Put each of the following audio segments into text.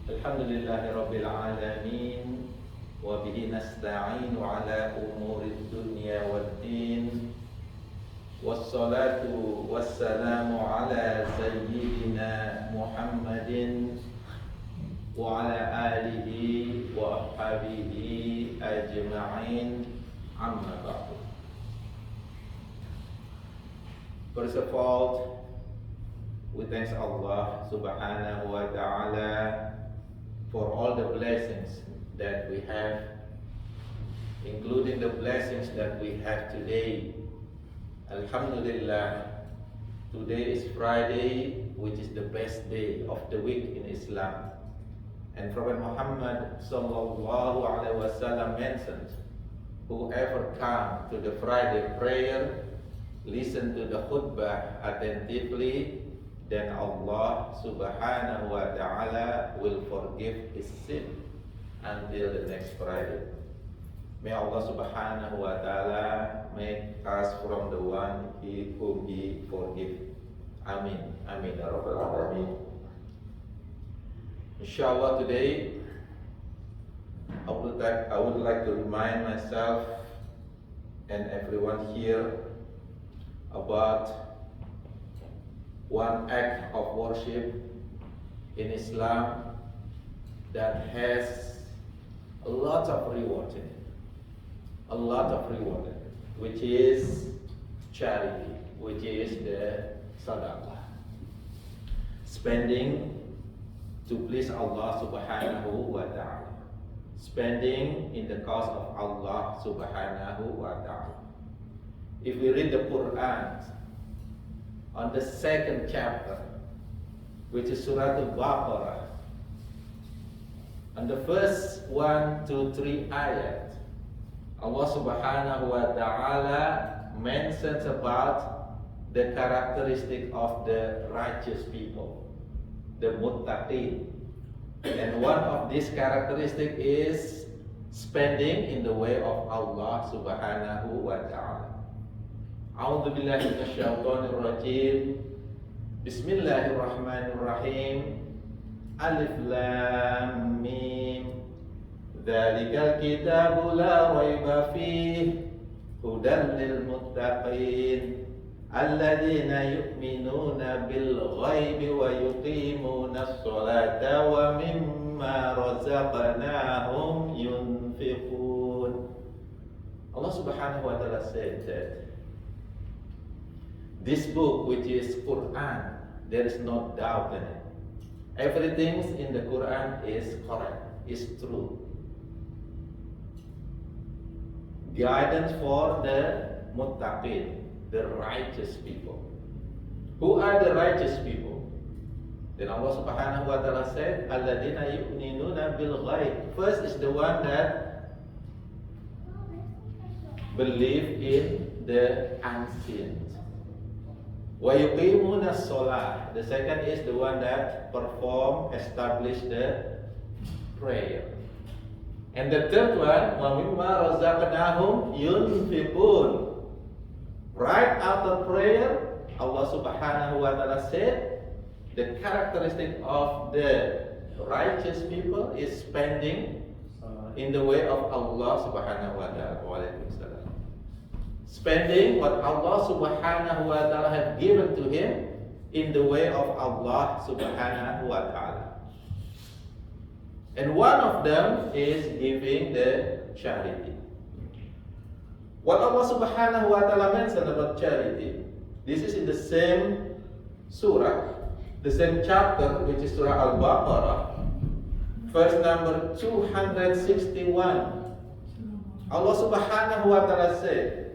Alhamdulillahi Rabbil Alamin wa bihi nasta'inu ala umuri dunya waddin wassalatu wassalamu ala sayyidina Muhammadin wa ala alihi wa ashabihi ajma'in amma ba'du. First of all, we thank Allah subhanahu wa ta'ala for all the blessings that we have, including the blessings that we have today. Alhamdulillah, today is Friday, which is the best day of the week in Islam. And Prophet Muhammad sallallahu alaihi wasallam mentioned, whoever come to the Friday prayer, listen to the khutbah attentively, then Allah subhanahu wa ta'ala will forgive his sin until the next Friday. May Allah subhanahu wa ta'ala make us from the one whom he forgive. Amin. Amin. Ya Rabbal Alamin. Inshallah, today I would like to remind myself and everyone here about one act of worship in Islam that has a lot of reward in it. A lot of reward in it, which is charity, which is the sadaqah. Spending to please Allah subhanahu wa ta'ala. Spending in the cause of Allah subhanahu wa ta'ala. If we read the Quran, on the second chapter, which is Surah Al-Baqarah, on the first 1 to 3 ayat, Allah subhanahu wa ta'ala mentions about the characteristic of the righteous people, the muttaqin. And one of these characteristics is spending in the way of Allah subhanahu wa ta'ala. A'udzu billahi minasyaitonir rajim. Bismillahirrahmanirrahim. Alif lam mim. Dzalikal kitabu la raiba fihi hudan lil muttaqin alladzina yu'minuna bil ghaibi wa yuqimuna as-salata wa mimma razaqnahum yunfiqun. Allah subhanahu wa ta'ala said that this book, which is Quran, there is no doubt in it. Everything in the Quran is correct, is true. Guidance for the muttaqin, the righteous people. Who are the righteous people? Then Allah subhanahu wa ta'ala said, Alladzina yu'minuna bil ghaib. First is the one that believe in the unseen. Wa yuqimuna as-salah. The second is the one that establish the prayer. And the third one, wa mimma razaqnahum yunfiqun. Right after prayer, Allah subhanahu wa ta'ala said, the characteristic of the righteous people is spending in the way of Allah subhanahu wa ta'ala. Spending what Allah subhanahu wa ta'ala have given to him in the way of Allah subhanahu wa ta'ala. And one of them is giving the charity. What Allah subhanahu wa ta'ala mentioned about charity, this is in the same surah, the same chapter, which is Surah Al-Baqarah, verse number 261. Allah subhanahu wa ta'ala said,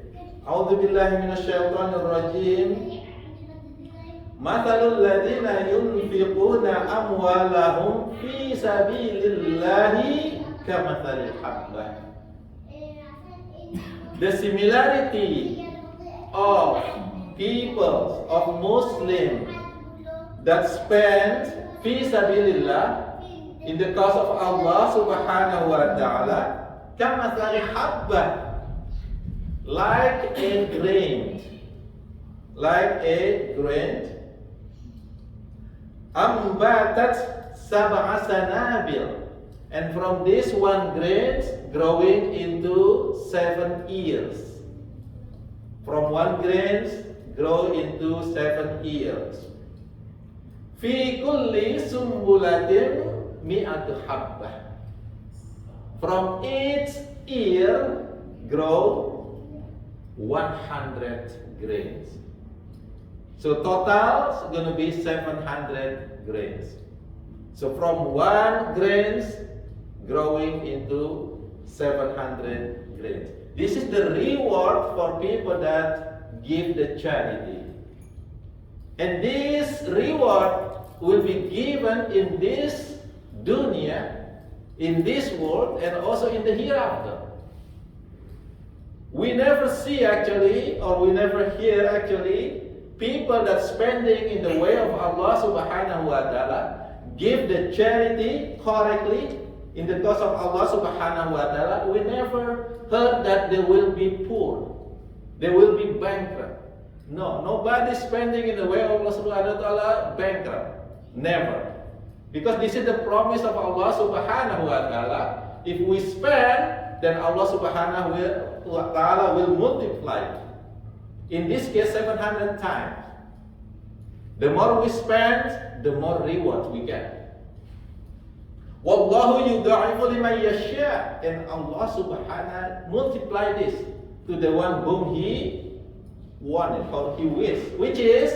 A'udzu billahi minasyaitonir rajim. Mathalul ladzina yunfiquna amwalahum fi sabilillahi kamathalil habbah. The similarity of people, of Muslims that spend fi sabilillah in the cause of Allah subhanahu wa ta'ala, kamathali habbah, like a grain, ambatat sab'a sanabil. And from this one grain growing into 7 ears. From one grain grow into 7 ears. Fi kulli sumbulatin mi'atu habbah. From each ear grow 100 grains. So total is going to be 700 grains. So from one grains growing into 700 grains. This is the reward for people that give the charity. And this reward will be given in this dunya, in this world, and also in the hereafter. We never see actually, or we never hear actually, people that spending in the way of Allah subhanahu wa ta'ala, give the charity correctly in the cause of Allah subhanahu wa ta'ala. We never heard that they will be poor, they will be bankrupt. No, nobody spending in the way of Allah subhanahu wa ta'ala bankrupt. Never. Because this is the promise of Allah subhanahu wa ta'ala. If we spend, then Allah subhanahu wa ta'ala will multiply. In this case, 700 times. The more we spend, the more reward we get. Wallahu yudha'ifu liman yasha. And Allah subhanahu multiply this to the one whom He wanted or He wished. Which is,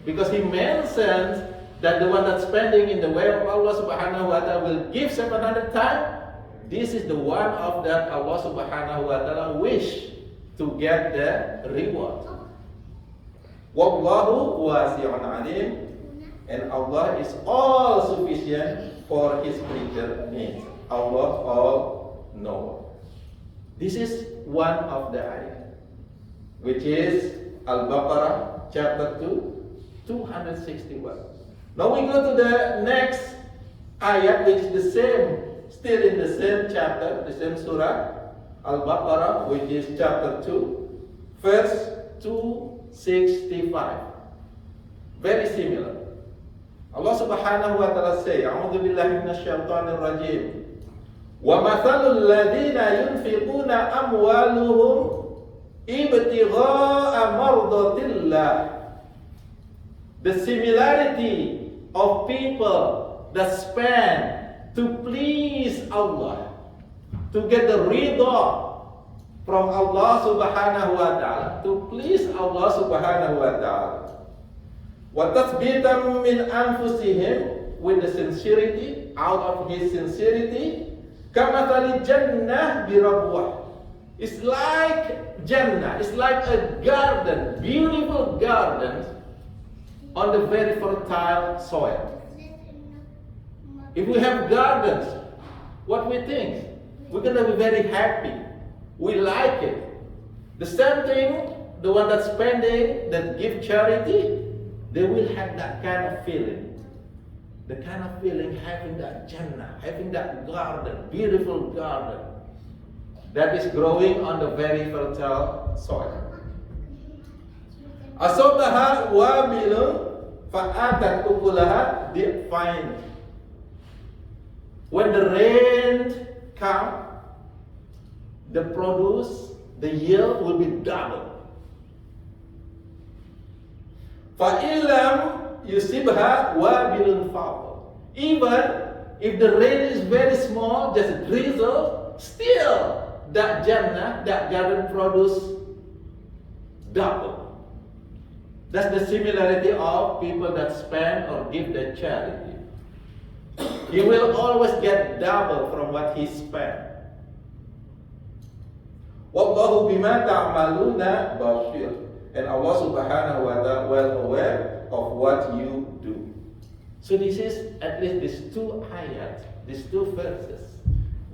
because He mentions that the one that's spending in the way of Allah subhanahu wa ta'ala will give 700 times. This is the one of that Allah subhanahu wa ta'ala wish to get the reward. Wallahu wasi'un alim. And Allah is all sufficient for His creature needs. Allah all knower. This is one of the ayat, which is Al-Baqarah chapter 2, 261. Now we go to the next ayat, which is the same, still in the same chapter, the same surah, Al-Baqarah, which is chapter 2, verse 265. Very similar. Allah subhanahu wa ta'ala say, A'udhu billahi minash shaitanir rajim. Wa mathalul ladhina yunfiquna amwaluhum ibtigha'a mardatillah. The similarity of people that spend to please Allah, to get the rida from Allah subhanahu wa ta'ala, to please Allah subhanahu wa ta'ala. وَتَثْبِيتًا مِنْ أَنفُسِهِمْ, with the sincerity, out of his sincerity. كَمَثَلِ جَنَّةٍ بِرَبْوَةٍ. It's like Jannah, it's like a garden, beautiful garden on the very fertile soil. If we have gardens, what we think? We're going to be very happy. We like it. The same thing, the one that's spending, that give charity, they will have that kind of feeling. The kind of feeling having that Jannah, having that garden, beautiful garden, that is growing on the very fertile soil. Asabaha wabilun fa'atat ukulaha di'fain. When the rain comes, the produce, the yield will be double. Fa'ilam yusibha wabilun fa'al. Even if the rain is very small, just a drizzle, still that Jannah, that garden produce double. That's the similarity of people that spend or give their charity. He will always get double from what he spent. Wallahu bima ta'maluna basir. And Allah subhanahu wa ta'ala well aware of what you do. So this is at least these two ayat, these two verses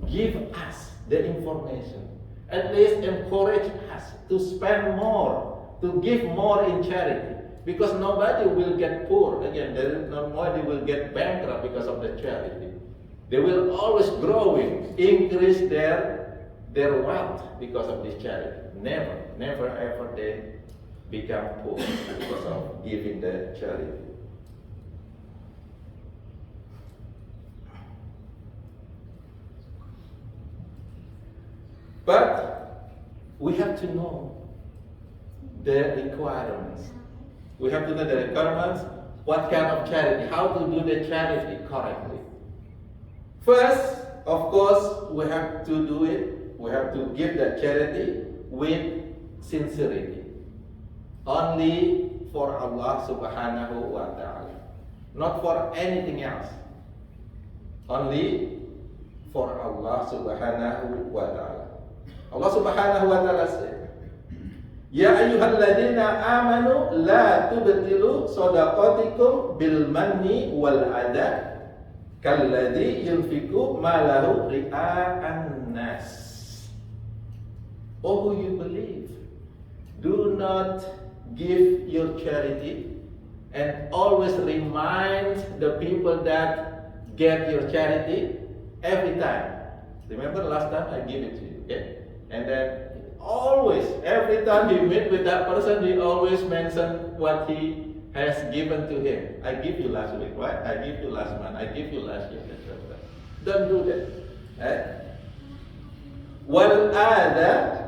give us the information. At least encourage us to spend more, to give more in charity. Because nobody will get poor. Again, nobody will get bankrupt because of the charity. They will always growing, increase their wealth because of this charity. Never ever they become poor because of giving the charity. But we have to know the requirements. We have to know the requirements, what kind of charity, how to do the charity correctly. First, of course, we have to do it, we have to give the charity with sincerity. Only for Allah subhanahu wa ta'ala. Not for anything else. Only for Allah subhanahu wa ta'ala. Allah subhanahu wa ta'ala said, Ya ayyuhalladzina amanu la tubtilu sadaqatikum bil manni wal adha kalladzi yunfiqu malahu ria'an nas. Oh, who you believe, do not give your charity and always remind the people that get your charity every time. Remember last time I gave it to you, okay? And then always, every time you meet with that person, he always mention what he has given to him. I give you last week, right? I give you last month. I give you last year. Don't do that. Right? Wal other,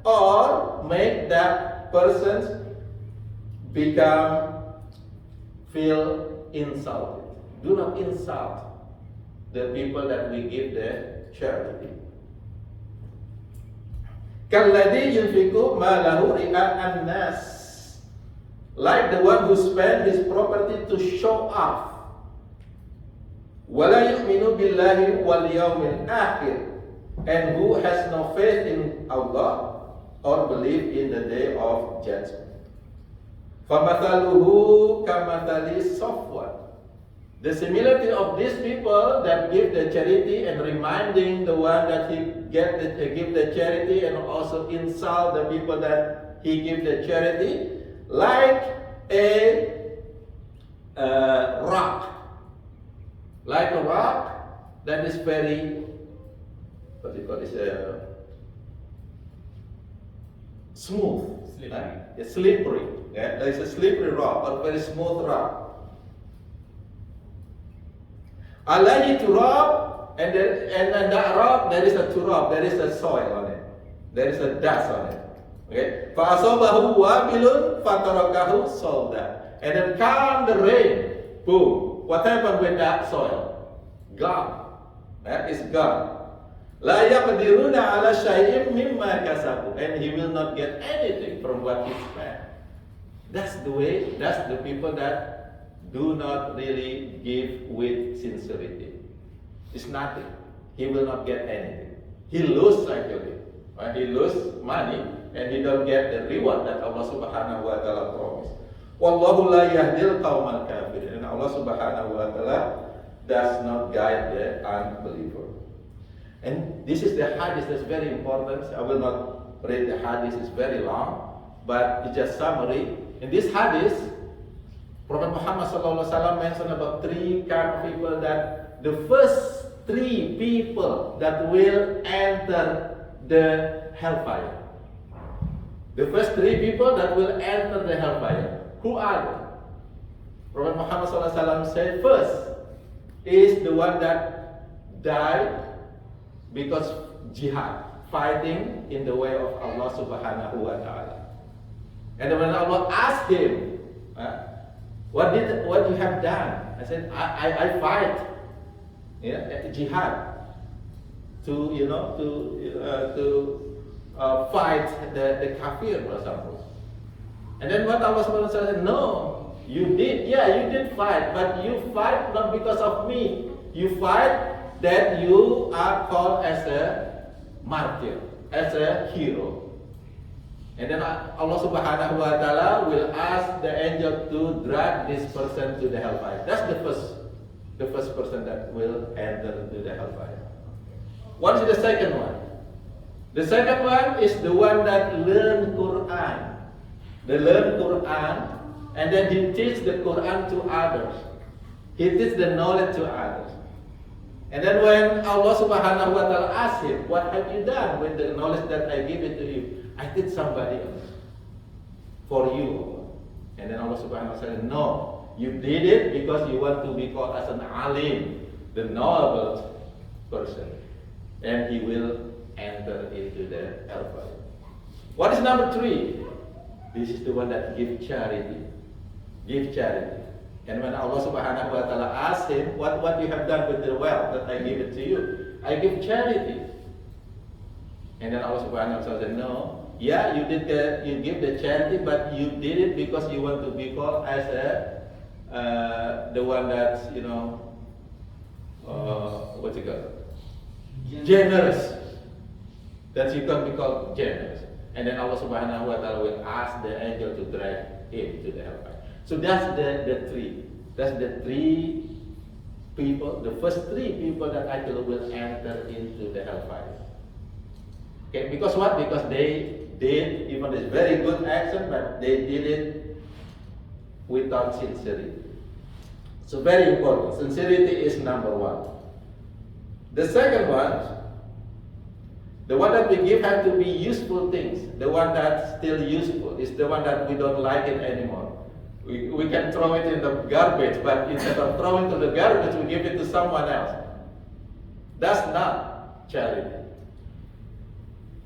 or make that person feel insulted. Do not insult the people that we give the charity. Kalladhi yunfiqu malahu ri'a'an nas, like the one who spent his property to show off. Wala yu'minu billahi wal yawmil akhir, and who has no faith in Allah or believe in the day of judgment. Famathaluhu kamathali Safwan. The similarity of these people that give the charity and reminding the one that he give the charity and also insult the people that he give the charity, like a rock. Like a rock that is very, what do you call this, smooth, slippery. Yeah? There is a slippery rock or very smooth rock. Alayhi turab, and that rock there is a turab, there is a soil on it, there is a dust on it. Okay, fa'asabahu wabilun fatarakahu solda, and then come the rain, boom. What happened with that soil? Gone. That is gone. La yaqdiruna ala shay'in mimma kasabu, and he will not get anything from what he spent. That's the way. That's the people that do not really give with sincerity. It's nothing. He will not get anything. He lose actually. Right? He lose money and he don't get the reward that Allah subhanahu wa ta'ala promised. Wallahu la yahdil qawmal kafirin. And Allah subhanahu wa ta'ala does not guide the unbeliever. And this is the hadith that's very important. I will not read the hadith, it's very long, but it's just summary. In this hadith, Prophet Muhammad SAW mentioned about three kind of people, that the first three people that will enter the hellfire. The first three people that will enter the hellfire. Who are they? Prophet Muhammad SAW said, first is the one that died because jihad, fighting in the way of Allah subhanahu wa ta'ala. And when Allah asked him, what you have done? I said, I fight, jihad, to fight the kafir, for example. And then what Allah subhanahu wa ta'ala said, no, you did fight, but you fight not because of me. You fight that you are called as a martyr, as a hero. And then Allah subhanahu wa ta'ala will ask the angel to drag this person to the hellfire. That's the first person that will enter into the hellfire. What is the second one? The second one is the one that learn Quran. They learn Quran and then he teach the Quran to others. He teach the knowledge to others. And then when Allah subhanahu wa ta'ala asks him, what have you done with the knowledge that I give it to you? I did somebody else for you. And then Allah subhanahu wa ta'ala said, no, you did it because you want to be called as an alim, the knowledgeable person. And he will enter into the hellfire. What is number 3? This is the one that give charity. Give charity. And when Allah subhanahu wa ta'ala asked him, what you have done with the wealth that I give it to you? I give charity. And then Allah subhanahu wa ta'ala said, no, yeah, you give the charity, but you did it because you want to be called as the one that's, what's it called? Generous. That you can be called generous. And then Allah subhanahu wa ta'ala will ask the angel to drag him to the hellfire. So that's the 3. That's the 3 people, the first 3 people that actually will enter into the hellfire. Okay, because what? Because they did even this very good action, but they did it without sincerity. So very important. Sincerity is number 1. The second one, the one that we give have to be useful things. The one that's still useful is the one that we don't like it anymore. We can throw it in the garbage, but instead of throwing to the garbage, we give it to someone else. That's not charity.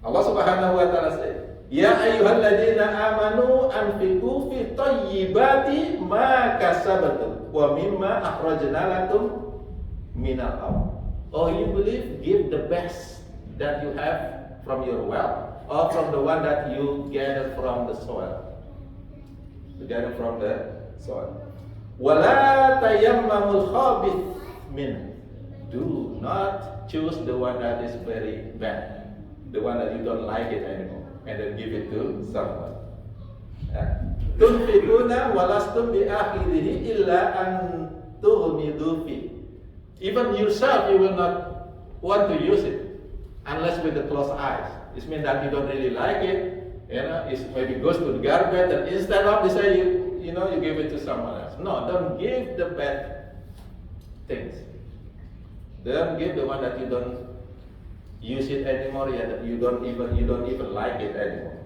Allah subhanahu wa ta'ala said, Ya ayyuhalladzina amanu anfiqu fi tayyibati ma kasabtum wa mimma akhrajna lakum minal ardh. Oh, you believe? Give the best that you have from your wealth or from the one that you gather from the soil. Gather from the soil. Wala tayammamul khabith min. Do not choose the one that is very bad, the one that you don't like it anymore, and then give it to someone. Tunfiquna walastum bi akhirihi illa an tughmidu fi. Even yourself, you will not want to use it unless with the closed eyes. It means that you don't really like it. It maybe goes to the garbage, and instead of say you give it to someone else. No, don't give the bad things. Don't give the one that you don't use it anymore, that you don't even like it anymore.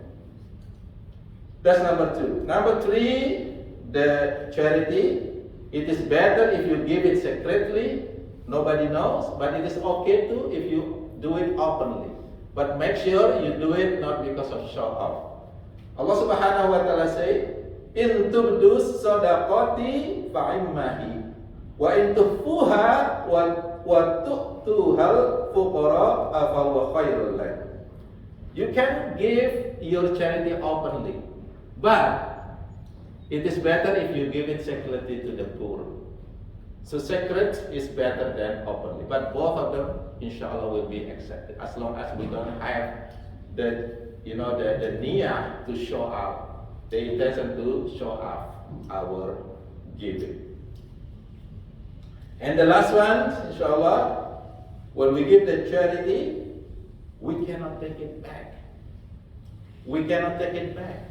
That's number 2. Number 3, the charity. It is better if you give it secretly, nobody knows, but it is okay too if you do it openly. But make sure you do it not because of show off. Allah subhanahu wa ta'ala say, In tubdus sadaqati fa'immahi wa in tufuha wa tu'tuhal fuqara afawa khairul lakum. You can give your charity openly, but it is better if you give it secretly to the poor. So secret is better than openly, but both of them, inshallah, will be accepted as long as we don't have the niyyah to show up, the intention to show up our giving. And the last one, inshallah, when we give the charity, we cannot take it back. We cannot take it back.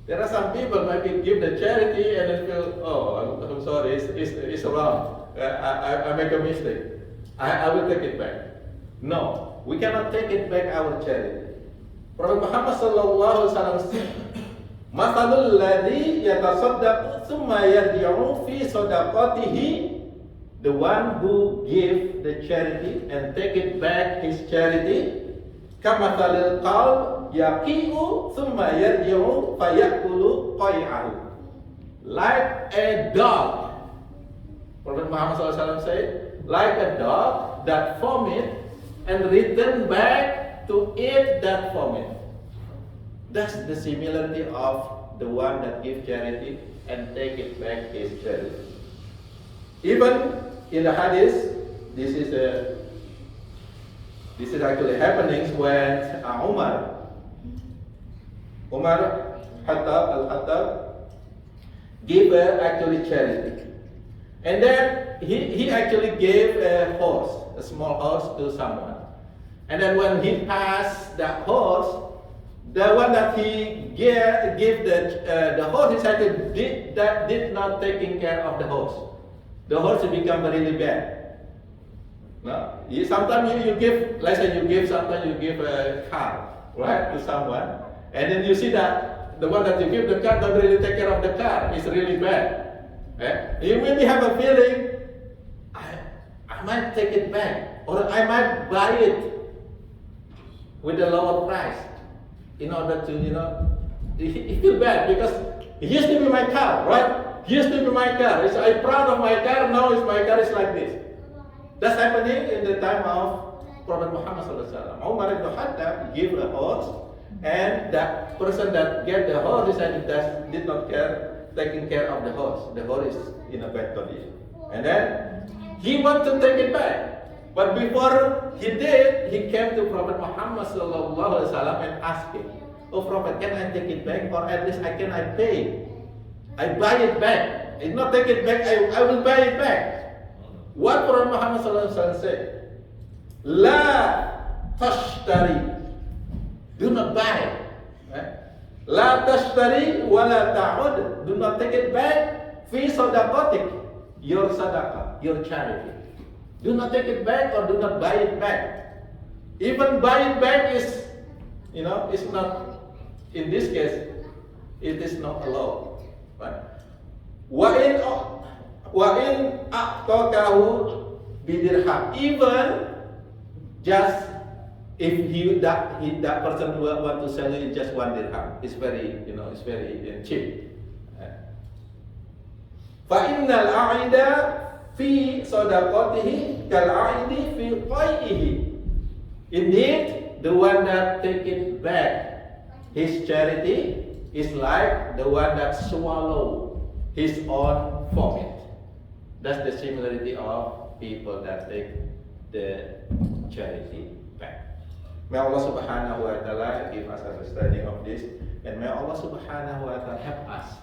There are some people maybe give the charity and then feel, oh, I'm sorry, it's wrong. I make a mistake. I will take it back. No, we cannot take it back our charity. Prophet Muhammad sallallahu alaihi wasallam said, "Mathalul ladzi yatasaddaqu thumma yarji'u fi sadaqatihi." The one who give the charity and take it back his charity, kamathalil qalb yaqi'u thumma yarji'u fayakulu qay'ahu. Like a dog. Prophet Muhammad SAW said, like a dog that vomit and return back to eat that vomit. That's the similarity of the one that give charity and take it back his charity. Even in the hadith, this is actually happening when Umar al-Khattab gave actually charity. And then he actually gave a horse, a small horse, to someone. And then when he passed that horse, the one that he gave the horse, he said did not taking care of the horse. The horse become really bad. No? Sometimes you give, let's say sometimes you give a car, right, to someone, and then you see that the one that you give the car don't really take care of the car. It's really bad. You maybe have a feeling, I might take it back, or I might buy it. with a lower price in order to, he feel bad because it used to be my car, right? It used to be my car. So I'm proud of my car. Now my car is like this. That's happening in the time of Prophet Muhammad SAW. Umar ibn Khattab gave a horse, and that person that gave the horse did not taking care of the horse. The horse is in a bad condition. And then he wanted to take it back. But before he did, he came to Prophet Muhammad SAW and asked him, "Oh Prophet, can I take it back? Or at least I pay? I buy it back. If not take it back, I will buy it back." What Prophet Muhammad SAW said? La tashtari. Do not buy. La tashtari wa la ta'ud. Do not take it back. Fi sadaqatik. Your sadaqah, your charity. Do not take it back or do not buy it back. Even buy it back is not, in this case, it is not allowed. Right? Wa in a'takahu bidirham. Even just if that person who want to sell you just 1 dirham, it's very cheap. Fa innal a'ida fi sadaqatihi kal a'idi fi qai'ihi. Indeed, the one that take it back, his charity is like the one that swallow his own vomit. That's the similarity of people that take the charity back. May Allah Subhanahu wa Ta'ala give us understanding of this, and may Allah Subhanahu wa Ta'ala help us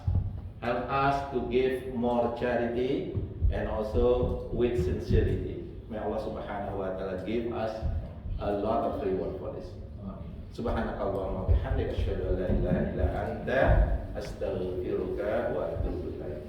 to give more charity and also with sincerity. May Allah Subhanahu wa Ta'ala give us a lot of reward for this. Subhanakallahumma wa bihamdika asyhadu an la ilaha illa anta astaghfiruka wa atubu ilaik.